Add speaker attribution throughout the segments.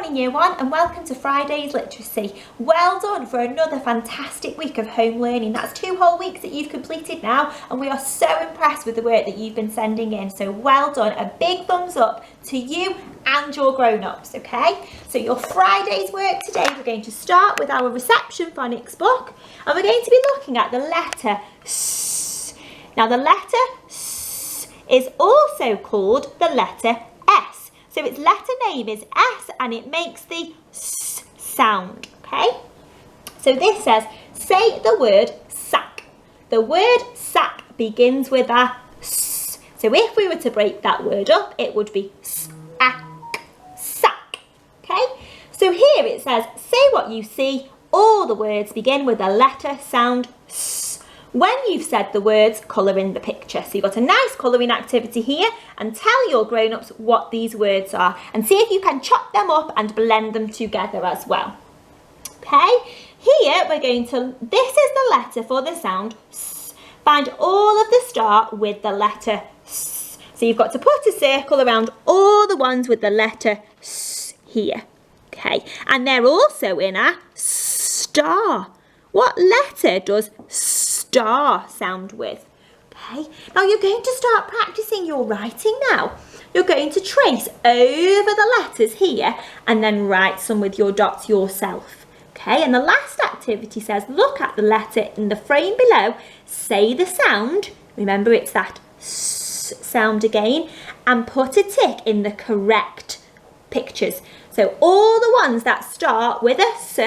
Speaker 1: morning Year 1 and welcome to Friday's Literacy. Well done for another fantastic week of home learning. That's 2 whole weeks that you've completed now and we are so impressed with the work that you've been sending in. So well done, a big thumbs up to you and your grown-ups, okay? So your Friday's work today, we're going to start with our reception phonics book and we're going to be looking at the letter S. Now the letter S is also called the letter S. So its letter name is S and it makes the S sound, okay? So this says, say the word sack. The word sack begins with a S. So if we were to break that word up, it would be sack, sack, okay? So here it says, say what you see. All the words begin with the letter sound S. When you've said the words, colour in the picture. So you've got a nice colouring activity here and tell your grown-ups what these words are and see if you can chop them up and blend them together as well. Okay, here we're going to, this is the letter for the sound S. Find all of the start with the letter S. So you've got to put a circle around all the ones with the letter S here. Okay, and they're also in a star. What letter does star sound with? Okay, now you're going to start practicing your writing now. You're going to trace over the letters here and then write some with your dots yourself. Okay, and the last activity says, look at the letter in the frame below, say the sound, remember it's that S sound again, and put a tick in the correct pictures. So all the ones that start with a S,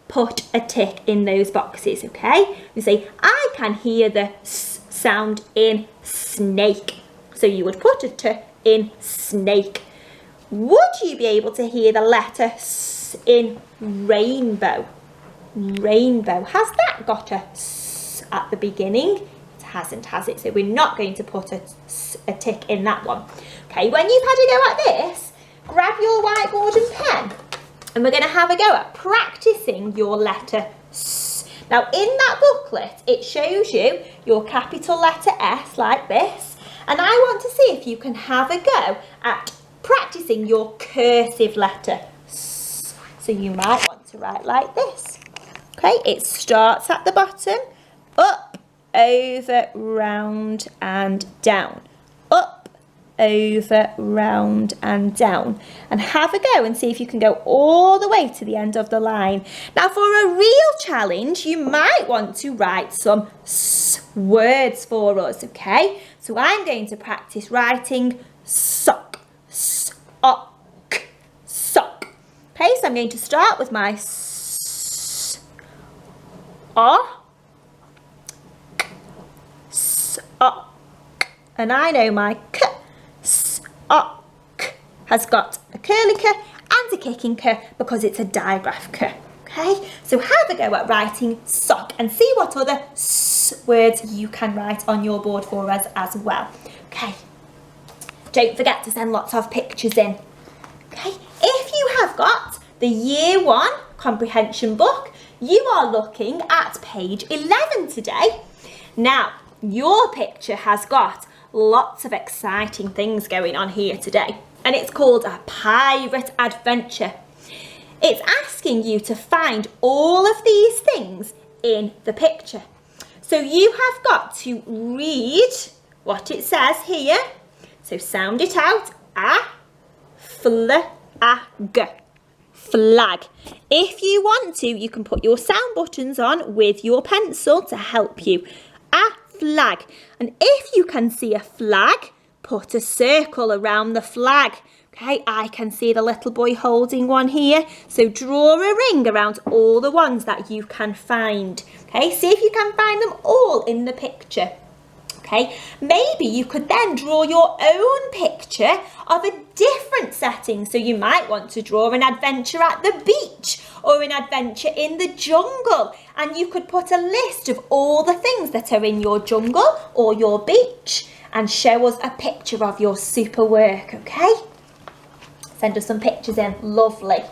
Speaker 1: put a tick in those boxes, okay? You say, I can hear the S sound in snake. So you would put a T in snake. Would you be able to hear the letter S in rainbow? Rainbow. Has that got a S at the beginning? It hasn't, has it? So we're not going to put a tick in that one. Okay, when you've had a go at this, grab your whiteboard and pen. And we're going to have a go at practicing your letter S. Now in that booklet, it shows you your capital letter S like this. And I want to see if you can have a go at practicing your cursive letter S. So you might want to write like this. Okay, it starts at the bottom, up, over, round and down. Up, over, round and down, and have a go and see if you can go all the way to the end of the line. Now for a real challenge, you might want to write some S words for us, okay? So I'm going to practice writing sock, sock, sock. Okay, so I'm going to start with my S, O, sock, and I know my K, sock has got a curly K and a kicking K because it's a digraph K. Okay, so have a go at writing sock and see what other S words you can write on your board for us as well. Okay, don't forget to send lots of pictures in. Okay, if you have got the Year 1 Comprehension book, you are looking at page 11 today. Now, your picture has got lots of exciting things going on here today, and it's called a pirate adventure. It's asking you to find all of these things in the picture. So you have got to read what it says here. So sound it out. Flag. Flag. If you want to, you can put your sound buttons on with your pencil to help you. Flag. And if you can see a flag, put a circle around the flag. Okay, I can see the little boy holding one here. So draw a ring around all the ones that you can find. Okay, see if you can find them all in the picture. Okay, maybe you could then draw your own picture of a different setting. So you might want to draw an adventure at the beach or an adventure in the jungle. And you could put a list of all the things that are in your jungle or your beach and show us a picture of your super work, okay? Send us some pictures in, lovely.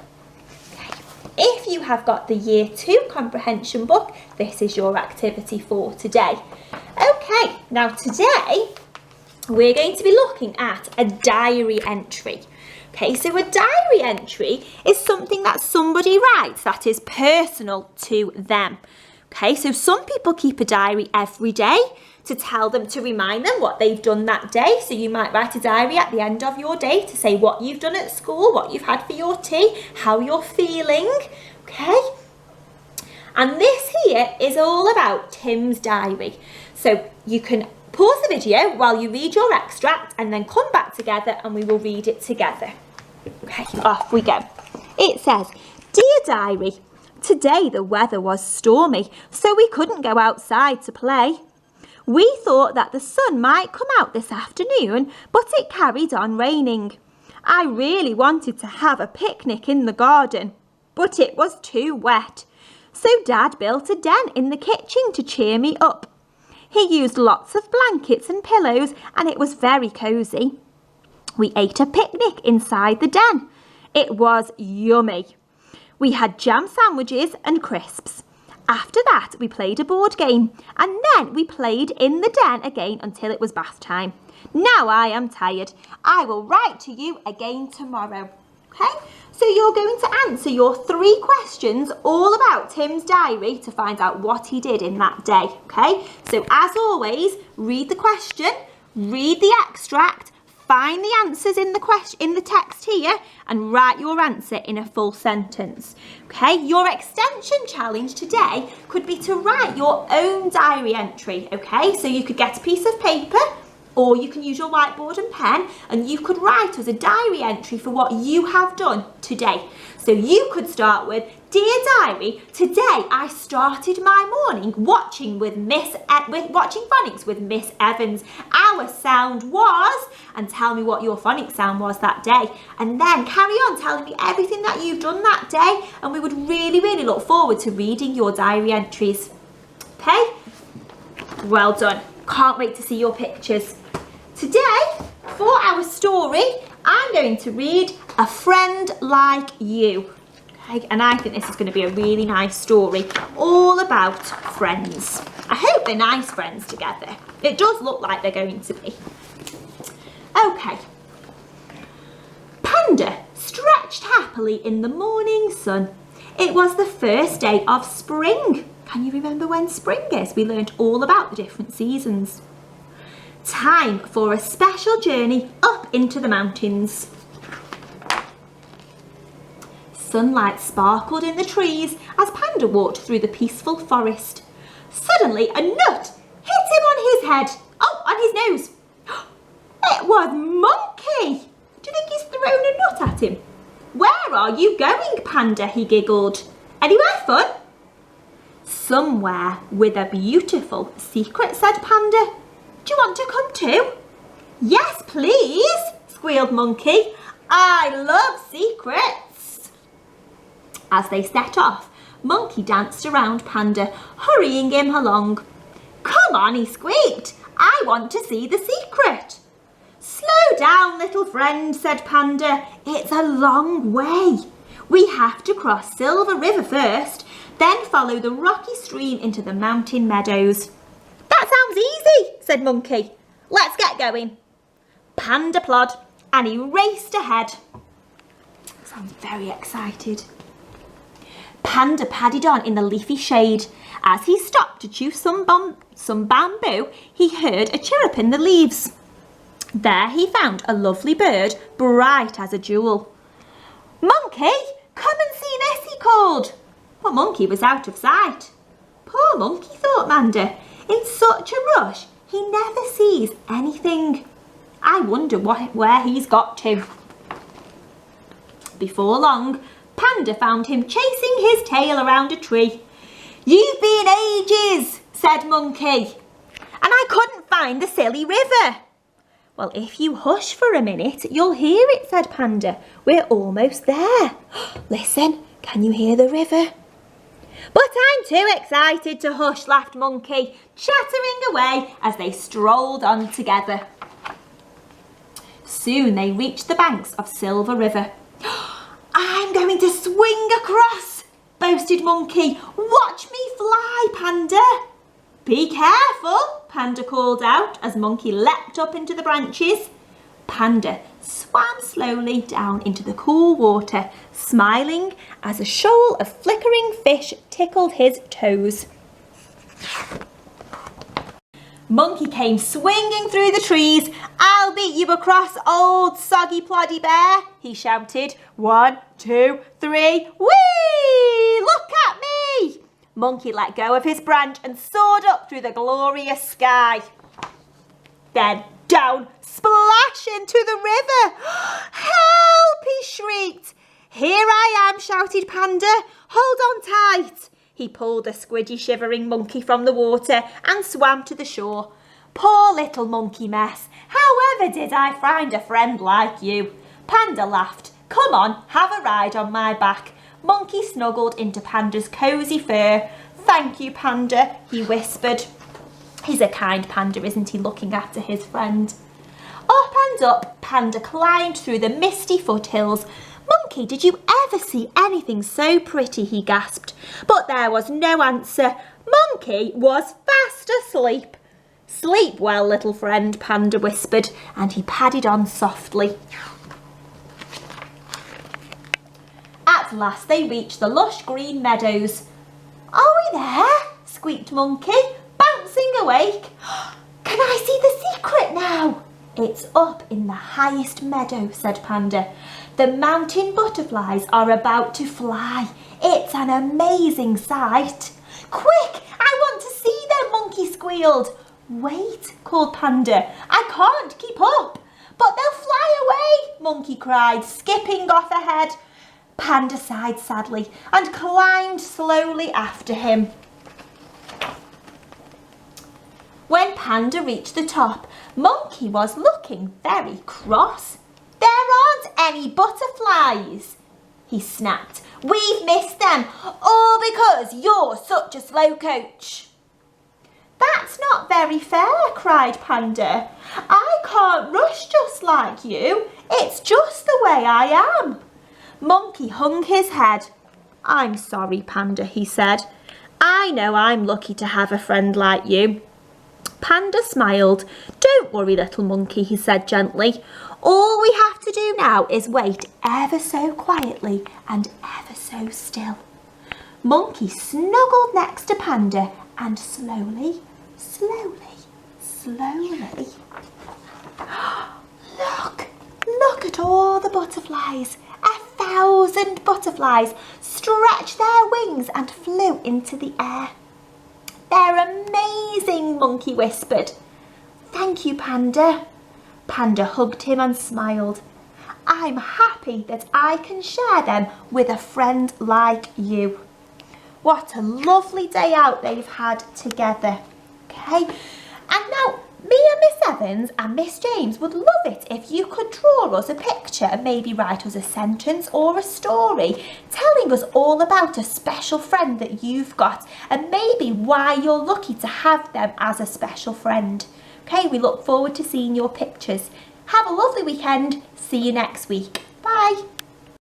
Speaker 1: Okay. If you have got the Year 2 Comprehension book, this is your activity for today. Okay, now today we're going to be looking at a diary entry. Okay, so a diary entry is something that somebody writes that is personal to them. Okay, so some people keep a diary every day to remind them what they've done that day. So you might write a diary at the end of your day to say what you've done at school, what you've had for your tea, how you're feeling. Okay, and this here is all about Tim's diary. So you can pause the video while you read your extract and then come back together and we will read it together. Okay, off we go. It says, "Dear diary, today the weather was stormy, so we couldn't go outside to play. We thought that the sun might come out this afternoon, but it carried on raining. I really wanted to have a picnic in the garden, but it was too wet. So Dad built a den in the kitchen to cheer me up. He used lots of blankets and pillows and it was very cosy. We ate a picnic inside the den. It was yummy. We had jam sandwiches and crisps. After that, we played a board game and then we played in the den again until it was bath time. Now I am tired. I will write to you again tomorrow." Okay, so you're going to answer your 3 questions all about Tim's diary to find out what he did in that day. Okay, so as always, read the question, read the extract, find the answers in the text here and write your answer in a full sentence. Okay, your extension challenge today could be to write your own diary entry. Okay, so you could get a piece of paper or you can use your whiteboard and pen and you could write us a diary entry for what you have done today. So you could start with, "Dear diary, today I started my morning watching phonics with Miss Evans. Our sound was," and tell me what your phonics sound was that day. And then carry on telling me everything that you've done that day and we would really, really look forward to reading your diary entries. Okay? Well done. Can't wait to see your pictures. Today, for our story, I'm going to read A Friend Like You. Okay, and I think this is going to be a really nice story, all about friends. I hope they're nice friends together. It does look like they're going to be. Okay. Panda stretched happily in the morning sun. It was the first day of spring. Can you remember when spring is? We learned all about the different seasons. Time for a special journey up into the mountains. Sunlight sparkled in the trees as Panda walked through the peaceful forest. Suddenly a nut hit him on his head. Oh, on his nose. It was Monkey. Do you think he's thrown a nut at him? "Where are you going, Panda?" he giggled. "Anywhere fun?" "Somewhere with a beautiful secret," said Panda. "Do you want to come too?" "Yes, please," squealed Monkey. "I love secrets." As they set off, Monkey danced around Panda, hurrying him along. "Come on," he squeaked. "I want to see the secret." "Slow down, little friend," said Panda. "It's a long way. We have to cross Silver River first, then follow the rocky stream into the mountain meadows." "That sounds easy," said Monkey. "Let's get going." Panda plod and he raced ahead. Sounds very excited. Panda padded on in the leafy shade. As he stopped to chew some bamboo, he heard a chirrup in the leaves. There he found a lovely bird, bright as a jewel. "Monkey, come and see this," he called. But Monkey was out of sight. Poor Monkey, thought Panda. In such a rush, he never sees anything. I wonder where he's got to. Before long, Panda found him chasing his tail around a tree. "You've been ages," said Monkey. "And I couldn't find the silly river." "Well, if you hush for a minute, you'll hear it," said Panda. "We're almost there. Listen, can you hear the river?" "But I'm too excited to hush," laughed Monkey, chattering away as they strolled on together. Soon they reached the banks of Silver River. "I'm going to swing across," boasted Monkey. "Watch me fly, Panda." "Be careful," Panda called out as Monkey leapt up into the branches. Panda swam slowly down into the cool water, smiling as a shoal of flickering fish tickled his toes. Monkey came swinging through the trees. "I'll beat you across, old soggy ploddy bear," he shouted. "1, 2, 3, whee! Look at me!" Monkey let go of his branch and soared up through the glorious sky. Then down, splash into the river. "Help!" he shrieked. "Here I am," shouted Panda. "Hold on tight." He pulled a squidgy shivering monkey from the water and swam to the shore. "Poor little monkey mess. However did I find a friend like you?" Panda laughed. "Come on, have a ride on my back." Monkey snuggled into Panda's cosy fur. "Thank you, Panda," he whispered. He's a kind panda, isn't he, looking after his friend? Up and up, Panda climbed through the misty foothills. "Monkey, did you ever see anything so pretty?" he gasped. But there was no answer. Monkey was fast asleep. "Sleep well, little friend," Panda whispered, and he padded on softly. At last they reached the lush green meadows. "Are we there?" squeaked Monkey, bouncing awake. "Can I see the secret now?" "It's up in the highest meadow," said Panda. "The mountain butterflies are about to fly. It's an amazing sight." "Quick, I want to see them," Monkey squealed. "Wait," called Panda. "I can't keep up." "But they'll fly away," Monkey cried, skipping off ahead. Panda sighed sadly and climbed slowly after him. When Panda reached the top, Monkey was looking very cross. "There aren't any butterflies," he snapped. "We've missed them, all because you're such a slow coach." "That's not very fair," cried Panda. "I can't rush just like you. It's just the way I am." Monkey hung his head. "I'm sorry, Panda," he said. "I know I'm lucky to have a friend like you." Panda smiled. "Don't worry, little monkey," he said gently. "All we have to do now is wait ever so quietly and ever so still." Monkey snuggled next to Panda and slowly, Look at all the butterflies. 1,000 butterflies stretched their wings and flew into the air. "They're amazing," Monkey whispered. "Thank you, Panda." Panda hugged him and smiled. "I'm happy that I can share them with a friend like you." What a lovely day out they've had together. Okay, and now me and Miss Evans and Miss James would love it if you could draw us a picture and maybe write us a sentence or a story telling us all about a special friend that you've got and maybe why you're lucky to have them as a special friend. Okay, we look forward to seeing your pictures. Have a lovely weekend. See you next week. Bye.